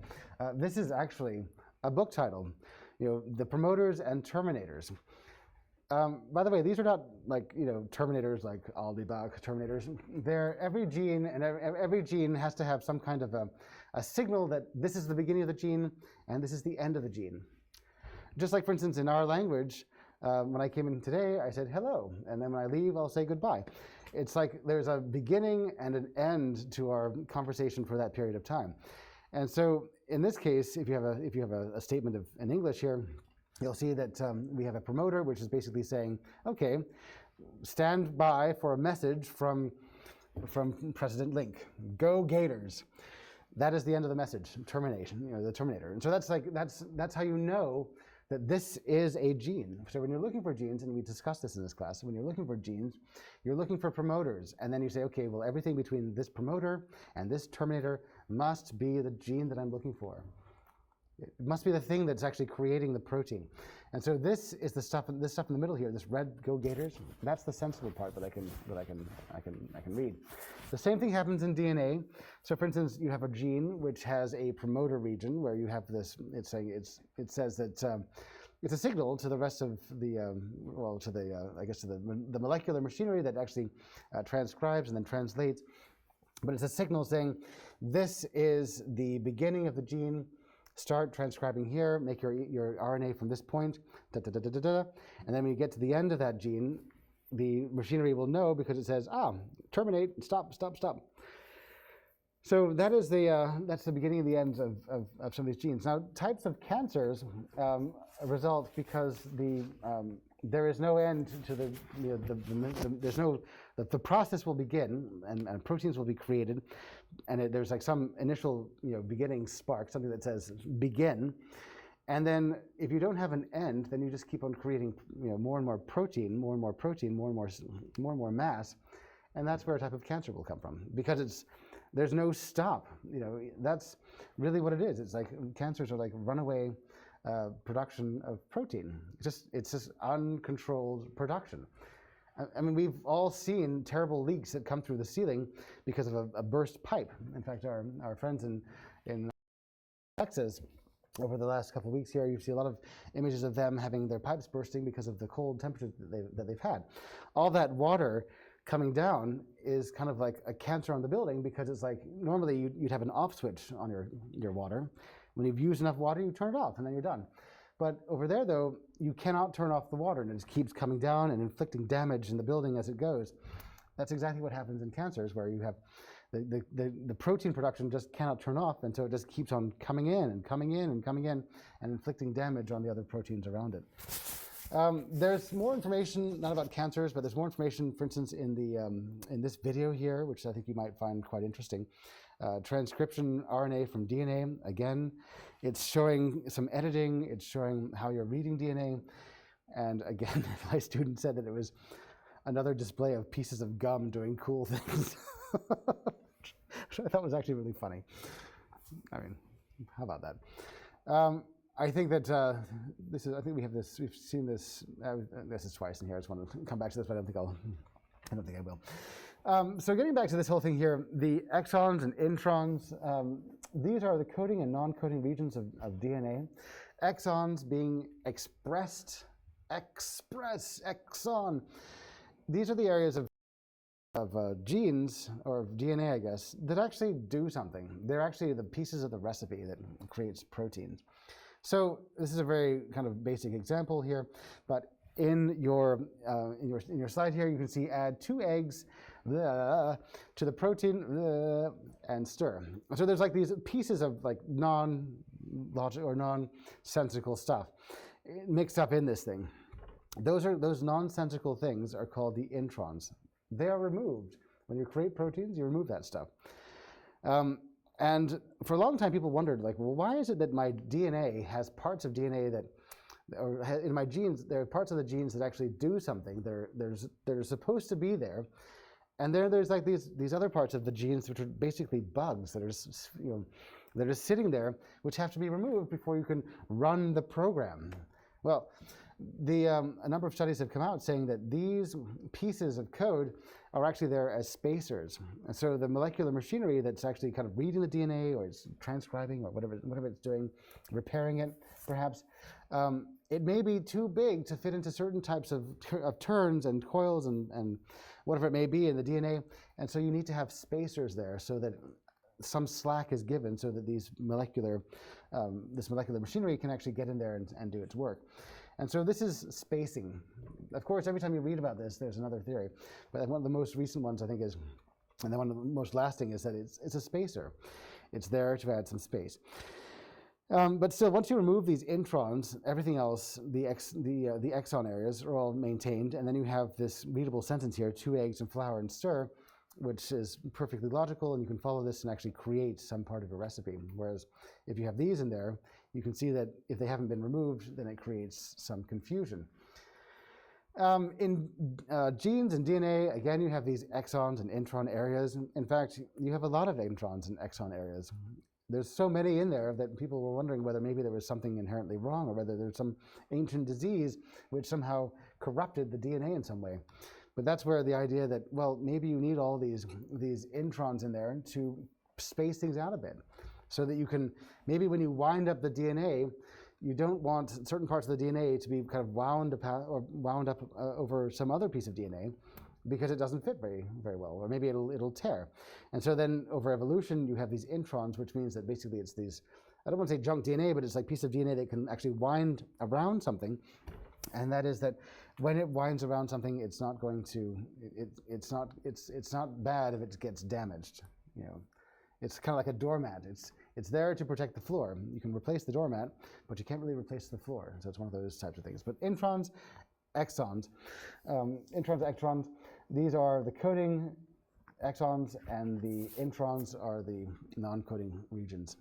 This is actually a book title, the promoters and terminators. By the way, these are not like terminators like I'll be back terminators. Every gene, and every gene has to have some kind of a signal that this is the beginning of the gene and this is the end of the gene. Just like, for instance, in our language, when I came in today, I said hello, and then when I leave, I'll say goodbye. It's like there's a beginning and an end to our conversation for that period of time. And so in this case, if you have a statement in English here, you'll see that we have a promoter, which is basically saying, okay, stand by for a message from President Link. Go Gators. That is the end of the message, termination, the terminator. And so that's how you know that this is a gene. So when you're looking for genes, and we discussed this in this class, when you're looking for genes, you're looking for promoters. And then you say, okay, well, everything between this promoter and this terminator must be the gene that I'm looking for. It must be the thing that's actually creating the protein. And so this is the stuff in the middle here, this red Go Gators. That's the sensible part that I can read. The same thing happens in DNA. So for instance, you have a gene which has a promoter region where you have this. It says that it's a signal to the rest of the the molecular machinery that actually transcribes and then translates. But it's a signal saying this is the beginning of the gene. Start transcribing here, make your RNA from this point, and then when you get to the end of that gene, the machinery will know because it says, terminate, stop. So that is that's the beginning and the end of some of these genes. Now, types of cancers result because there is no end to the process will begin and proteins will be created, and there's like some initial beginning spark, something that says begin, and then if you don't have an end, then you just keep on creating more and more protein, more and more mass, and that's where a type of cancer will come from, because there's no stop. That's really what it is. It's like cancers are like runaway production of protein. It's just uncontrolled production. I mean, we've all seen terrible leaks that come through the ceiling because of a burst pipe. In fact, our friends in Texas, over the last couple of weeks here, you see a lot of images of them having their pipes bursting because of the cold temperatures that they've had. All that water coming down is kind of like a cancer on the building, because it's like normally you'd have an off switch on your water. When you've used enough water, you turn it off and then you're done. But over there, though, you cannot turn off the water, and it just keeps coming down and inflicting damage in the building as it goes. That's exactly what happens in cancers, where you have the protein production just cannot turn off, and so it just keeps on coming in and coming in and coming in and inflicting damage on the other proteins around it. There's more information, not about cancers, but there's more information, for instance, in this video here, which I think you might find quite interesting. Transcription RNA from DNA. Again, it's showing some editing. It's showing how you're reading DNA. And again, my student said that it was another display of pieces of gum doing cool things. Which I thought was actually really funny. I mean, how about that? I think that I think we have this. We've seen this. This is twice in here. I just want to come back to this, but I don't think I will. So getting back to this whole thing here, the exons and introns. These are the coding and non-coding regions of DNA. Exons being expressed exon. These are the areas of genes, or DNA, I guess, that actually do something. They're actually the pieces of the recipe that creates proteins. So this is a very kind of basic example here, but in your slide here, you can see add 2 eggs to the protein and stir. So there's like these pieces of like non-logical or nonsensical stuff mixed up in this thing. Those nonsensical things are called the introns. They are removed. When you create proteins, you remove that stuff. And for a long time, people wondered, like, well, why is it that my DNA has parts of DNA that, or in my genes, there are parts of the genes that actually do something. They're supposed to be there, and there's like these other parts of the genes which are basically bugs that are that are sitting there, which have to be removed before you can run the program. Well, a number of studies have come out saying that these pieces of code are actually there as spacers. And so the molecular machinery that's actually kind of reading the DNA, or it's transcribing, or whatever it's doing, repairing it, perhaps, it may be too big to fit into certain types of turns and coils and whatever it may be in the DNA. And so you need to have spacers there so that some slack is given so that this molecular machinery can actually get in there and do its work. And so this is spacing. Of course, every time you read about this, there's another theory. But one of the most recent ones, I think, is, and then one of the most lasting, is that it's a spacer. It's there to add some space. But still, once you remove these introns, everything else, the exon areas, are all maintained. And then you have this readable sentence here: 2 eggs and flour and stir, which is perfectly logical, and you can follow this and actually create some part of a recipe. Whereas if you have these in there, you can see that if they haven't been removed, then it creates some confusion. In genes and DNA, again, you have these exons and intron areas. In fact, you have a lot of introns and exon areas. There's so many in there that people were wondering whether maybe there was something inherently wrong, or whether there's some ancient disease which somehow corrupted the DNA in some way. But that's where the idea that, well, maybe you need all these introns in there to space things out a bit, so that you can, maybe when you wind up the DNA, you don't want certain parts of the DNA to be kind of wound up over some other piece of DNA, because it doesn't fit very, very well, or maybe it'll tear. And so then over evolution, you have these introns, which means that basically it's these, I don't want to say junk DNA, but it's like piece of DNA that can actually wind around something. And that is that when it winds around something, it's not going to, it's not bad if it gets damaged. You know, it's kind of like a doormat. It's there to protect the floor. You can replace the doormat, but you can't really replace the floor. So it's one of those types of things. But introns, exons, extrons, these are the coding exons, and the introns are the non-coding regions.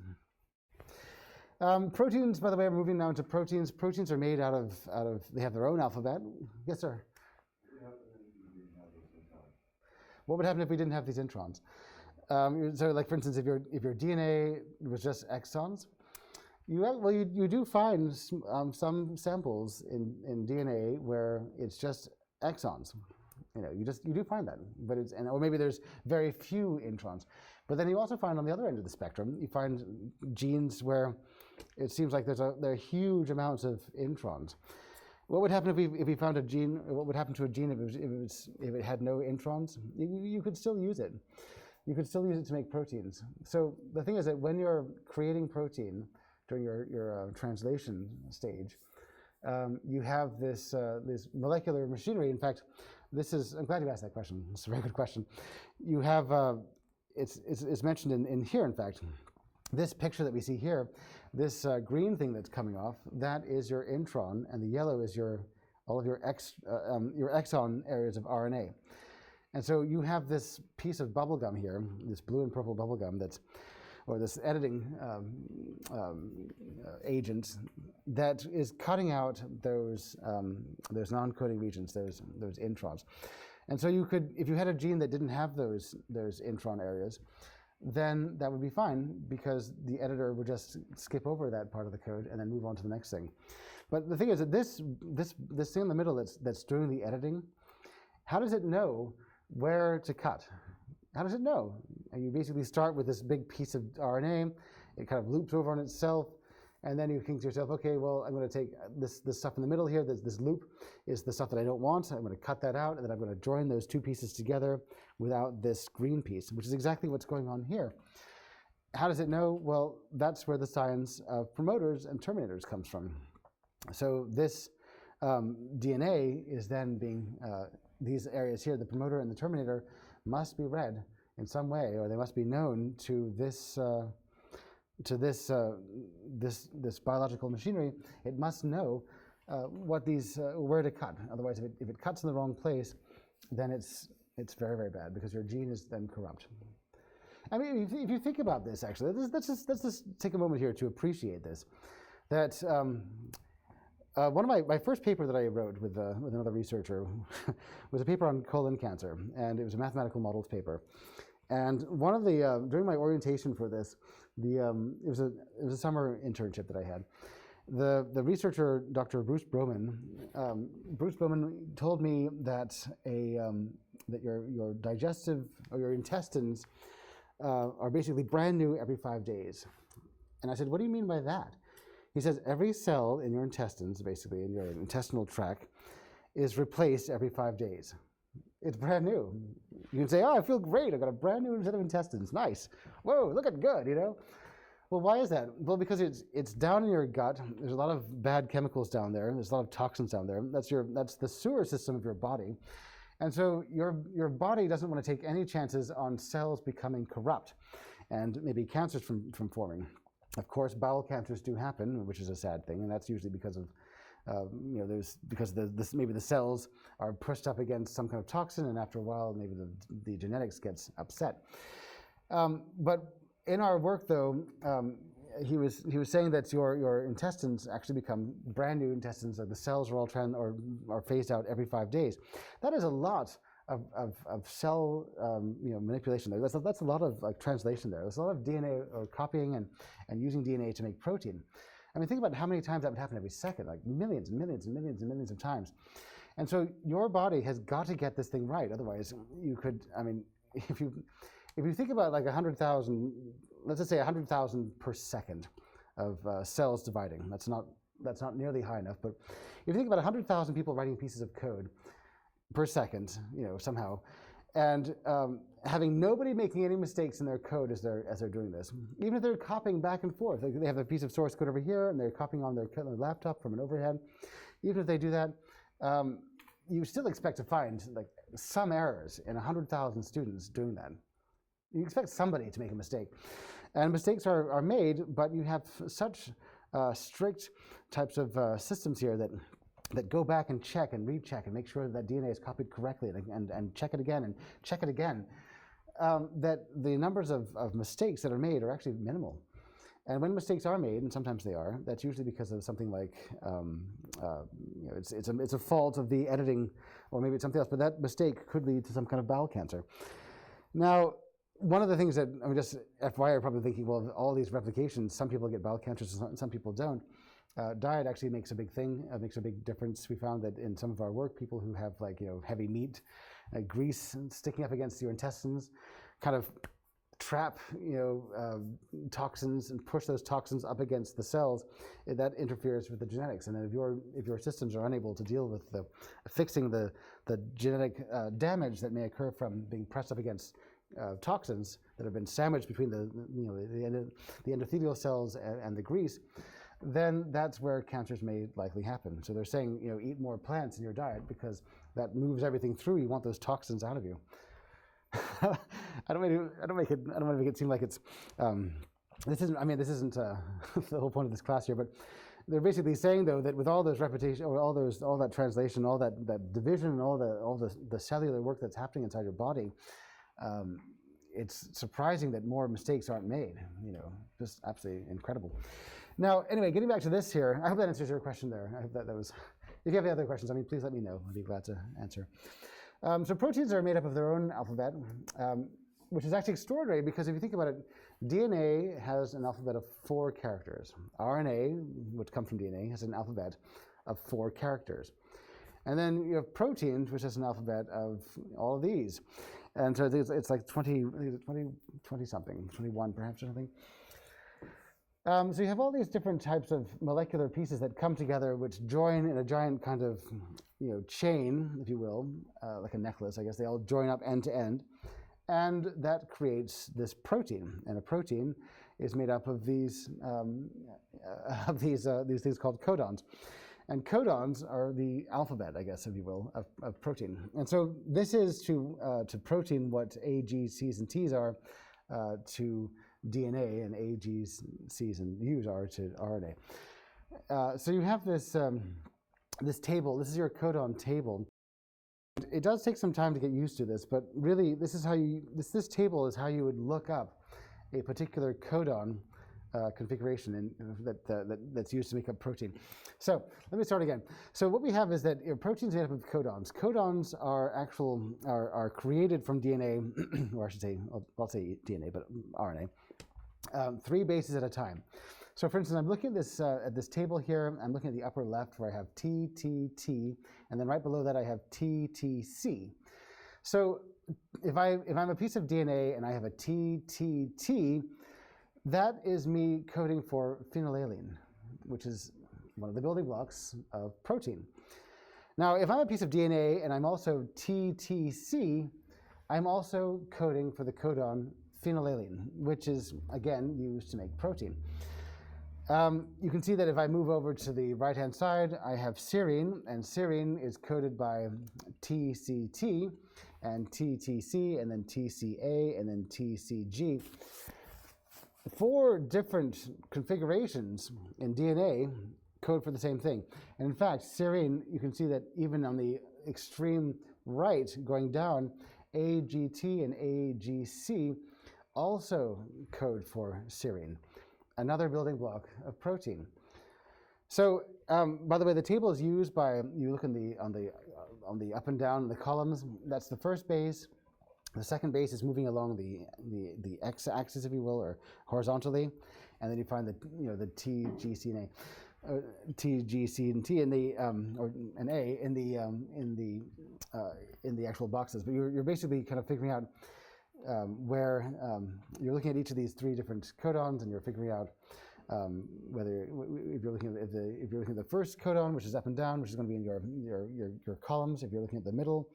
Proteins, by the way, we're moving now into proteins. Proteins are made out of, they have their own alphabet. Yes, sir? What would happen if we didn't have these introns? So, like, for instance, if your DNA was just exons, you do find some samples in DNA where it's just exons. You know, you do find that, but or maybe there's very few introns. But then you also find on the other end of the spectrum, you find genes where it seems like there are huge amounts of introns. What would happen if we found a gene? What would happen to a gene if it had no introns? You could still use it. You could still use it to make proteins. So the thing is that when you're creating protein during your translation stage, you have this molecular machinery. In fact, I'm glad you asked that question. It's a very good question. You have it's mentioned in here, in fact. This picture that we see here, this green thing that's coming off, that is your intron, and the yellow is all of your exon areas of RNA. And so you have this piece of bubble gum here, this blue and purple bubble gum or this editing agent that is cutting out those non-coding regions, those introns. And so you could, if you had a gene that didn't have those intron areas, then that would be fine because the editor would just skip over that part of the code and then move on to the next thing. But the thing is that this thing in the middle that's doing the editing, how does it know where to cut? How does it know? And you basically start with this big piece of RNA, it kind of loops over on itself, and then you think to yourself, okay, well, I'm going to take this stuff in the middle here, this loop is the stuff that I don't want, I'm going to cut that out, and then I'm going to join those two pieces together without this green piece, which is exactly what's going on here. How does it know? Well, that's where the science of promoters and terminators comes from. So this DNA is then being, these areas here, the promoter and the terminator, must be read in some way, or they must be known to this biological machinery. It must know what where to cut. Otherwise, if it cuts in the wrong place, then it's very, very bad because your gene is then corrupt. I mean, if you think about this, actually, let's just take a moment here to appreciate this. That one of my first paper that I wrote with another researcher was a paper on colon cancer, and it was a mathematical models paper. And one of the during my orientation for this, it was a summer internship that I had. The researcher, Dr. Bruce Broman told me that that your digestive or your intestines are basically brand new every 5 days. And I said, what do you mean by that? He says every cell in your intestines, basically in your intestinal tract, is replaced every 5 days. It's brand new. You can say, oh, I feel great. I've got a brand new set of intestines. Nice. Whoa, looking good, you know? Well, why is that? Well, because it's down in your gut. There's a lot of bad chemicals down there. There's a lot of toxins down there. That's the sewer system of your body. And so your body doesn't want to take any chances on cells becoming corrupt and maybe cancers from forming. Of course, bowel cancers do happen, which is a sad thing, and that's usually because of maybe the cells are pushed up against some kind of toxin, and after a while, maybe the genetics gets upset. But in our work, though, he was saying that your intestines actually become brand new intestines. Like the cells are all are phased out every 5 days. That is a lot of cell manipulation there. That's a lot of translation there. There's a lot of DNA or copying and using DNA to make protein. I mean, think about how many times that would happen every second, like millions and millions and millions and millions of times. And so your body has got to get this thing right. Otherwise, you could, I mean, if you think about like 100,000, let's just say 100,000 per second of cells dividing. That's not nearly high enough. But if you think about 100,000 people writing pieces of code per second, somehow, and having nobody making any mistakes in their code as they're doing this, even if they're copying back and forth, they have a piece of source code over here and they're copying on their laptop from an overhead. Even if they do that, you still expect to find like some errors in 100,000 students doing that. You expect somebody to make a mistake, and mistakes are made, but you have such strict types of systems here that go back and check and recheck and make sure that DNA is copied correctly and check it again and check it again, that the numbers of mistakes that are made are actually minimal. And when mistakes are made, and sometimes they are, that's usually because of something like, it's a fault of the editing, or maybe it's something else, but that mistake could lead to some kind of bowel cancer. Now, one of the things that, I mean, just FYI, you're probably thinking, well, all these replications, some people get bowel cancers and some people don't. Diet actually makes a big thing, makes a big difference. We found that in some of our work, people who have heavy meat, grease sticking up against your intestines, kind of trap toxins and push those toxins up against the cells. That interferes with the genetics. And then if your systems are unable to deal with fixing the genetic damage that may occur from being pressed up against toxins that have been sandwiched between the endothelial cells and the grease, then that's where cancers may likely happen. So they're saying, eat more plants in your diet because that moves everything through. You want those toxins out of you. I don't want to make it seem like it's this isn't the whole point of this class here, but they're basically saying though that with all those repetition or all that translation, all that division, and all the cellular work that's happening inside your body, it's surprising that more mistakes aren't made. Just absolutely incredible. Now, anyway, getting back to this here, I hope that answers your question there. I hope that was. If you have any other questions, please let me know. I'd be glad to answer. So proteins are made up of their own alphabet, which is actually extraordinary because if you think about it, DNA has an alphabet of 4 characters. RNA, which comes from DNA, has an alphabet of 4 characters. And then you have proteins, which has an alphabet of all of these. And so it's like 20 something, 21 perhaps or something. So you have all these different types of molecular pieces that come together, which join in a giant kind of chain, if you will, like a necklace, I guess. They all join up end to end, and that creates this protein. And a protein is made up of these things called codons. And codons are the alphabet, I guess, if you will, of protein. And so this is to protein what A, G, C's, and T's are to DNA, and A, G's, C's, and U's are to RNA. So you have this this table. This is your codon table. It does take some time to get used to this, but really, this table is how you would look up a particular codon configuration that's used to make up protein. So let me start again. So what we have is that proteins made up of codons. Codons are created from DNA, or I should say, I'll say DNA, but RNA, 3 bases at a time. So for instance, I'm looking at this table here. I'm looking at the upper left where I have T, T, T, and then right below that I have T, T, C. So if I'm a piece of DNA and I have a T, T, T, that is me coding for phenylalanine, which is one of the building blocks of protein. Now, if I'm a piece of DNA and I'm also TTC, I'm also coding for the codon phenylalanine, which is, again, used to make protein. You can see that if I move over to the right-hand side, I have serine, and serine is coded by TCT, and TTC, and then TCA, and then TCG. 4 different configurations in DNA code for the same thing. And in fact, serine, you can see that even on the extreme right, going down, AGT and AGC also code for serine, another building block of protein. So, by the way, the table is used by, you look on the up and down the columns, that's the first base. The second base is moving along the x-axis, if you will, or horizontally, and then you find the T, G, C, and A, T, G, C, and T in the or an A in the actual boxes. But you're basically kind of figuring out where you're looking at each of these 3 different codons, and you're figuring out whether if you're looking at the first codon, which is up and down, which is going to be in your columns. If you're looking at the middle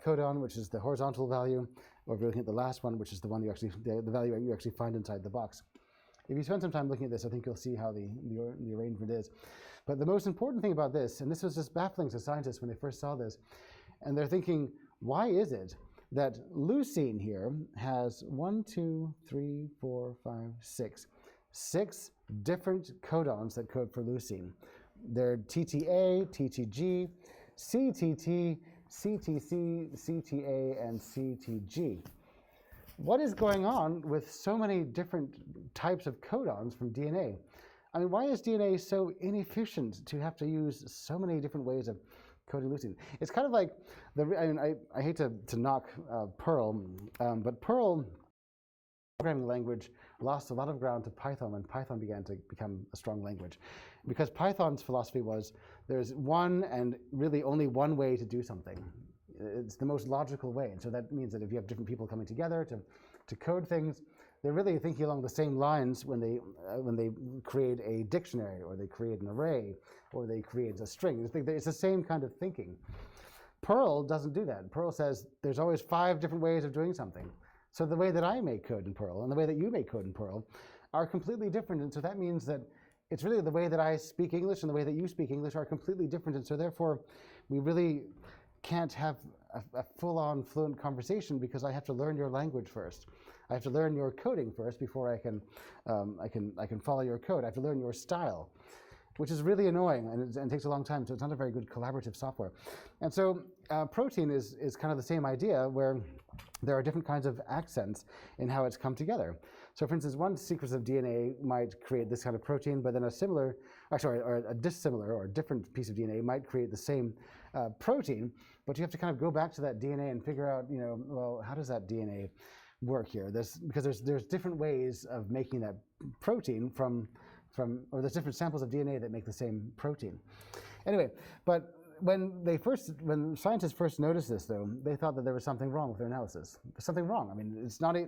codon, which is the horizontal value, or if you're looking at the last one, which is the one the value you actually find inside the box. If you spend some time looking at this, I think you'll see how the arrangement is. But the most important thing about this, and this was just baffling to scientists when they first saw this, and they're thinking, why is it that leucine here has 1, 2, 3, 4, 5, 6 different codons that code for leucine? They're TTA, TTG, CTT, CTC, CTA, and CTG. What is going on with so many different types of codons from DNA? I mean, why is DNA so inefficient to have to use so many different ways of coding leucine? It's kind of like, I hate to knock Perl, but Perl, programming language, lost a lot of ground to Python when Python began to become a strong language. Because Python's philosophy was there's one and really only one way to do something. It's the most logical way. And so that means that if you have different people coming together to code things, they're really thinking along the same lines when they create a dictionary, or they create an array, or they create a string. It's the same kind of thinking. Perl doesn't do that. Perl says there's always 5 different ways of doing something. So the way that I make code in Perl and the way that you make code in Perl are completely different. And so that means that it's really the way that I speak English and the way that you speak English are completely different. And so therefore, we really can't have a full-on fluent conversation because I have to learn your language first. I have to learn your coding first before I can follow your code. I have to learn your style, which is really annoying and takes a long time, so it's not a very good collaborative software. And so protein is kind of the same idea, where there are different kinds of accents in how it's come together. So for instance, one sequence of DNA might create this kind of protein, but then a dissimilar or different piece of DNA might create the same protein, but you have to kind of go back to that DNA and figure out, well, how does that DNA work here? Because there's different ways of making that protein or there's different samples of DNA that make the same protein. Anyway, but when scientists first noticed this, though, they thought that there was something wrong with their analysis. There's something wrong. I mean,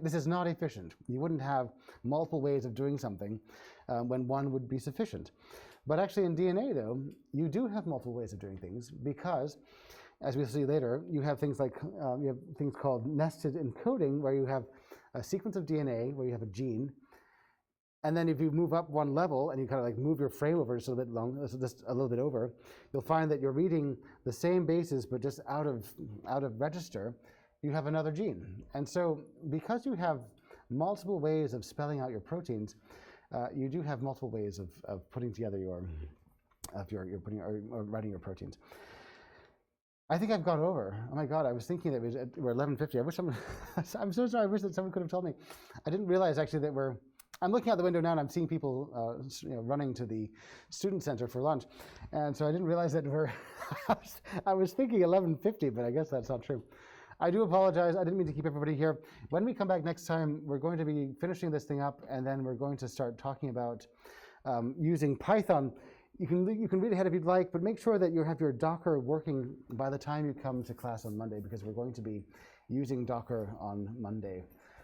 this is not efficient. You wouldn't have multiple ways of doing something when one would be sufficient. But actually in DNA, though, you do have multiple ways of doing things because, as we'll see later, you have things called nested encoding, where you have a sequence of DNA where you have a gene. And then if you move up one level and you kind of like move your frame over just a little bit over, you'll find that you're reading the same bases, but just out of register, you have another gene. And so because you have multiple ways of spelling out your proteins, you do have multiple ways of putting together writing your proteins. I think I've gone over. Oh my God, I was thinking that we're 11:50. I wish I'm so sorry. I wish that someone could have told me. I didn't realize actually that I'm looking out the window now and I'm seeing people running to the student center for lunch. And so I didn't realize that I was thinking 11:50, but I guess that's not true. I do apologize. I didn't mean to keep everybody here. When we come back next time, we're going to be finishing this thing up, and then we're going to start talking about using Python. You can read ahead if you'd like, but make sure that you have your Docker working by the time you come to class on Monday, because we're going to be using Docker on Monday.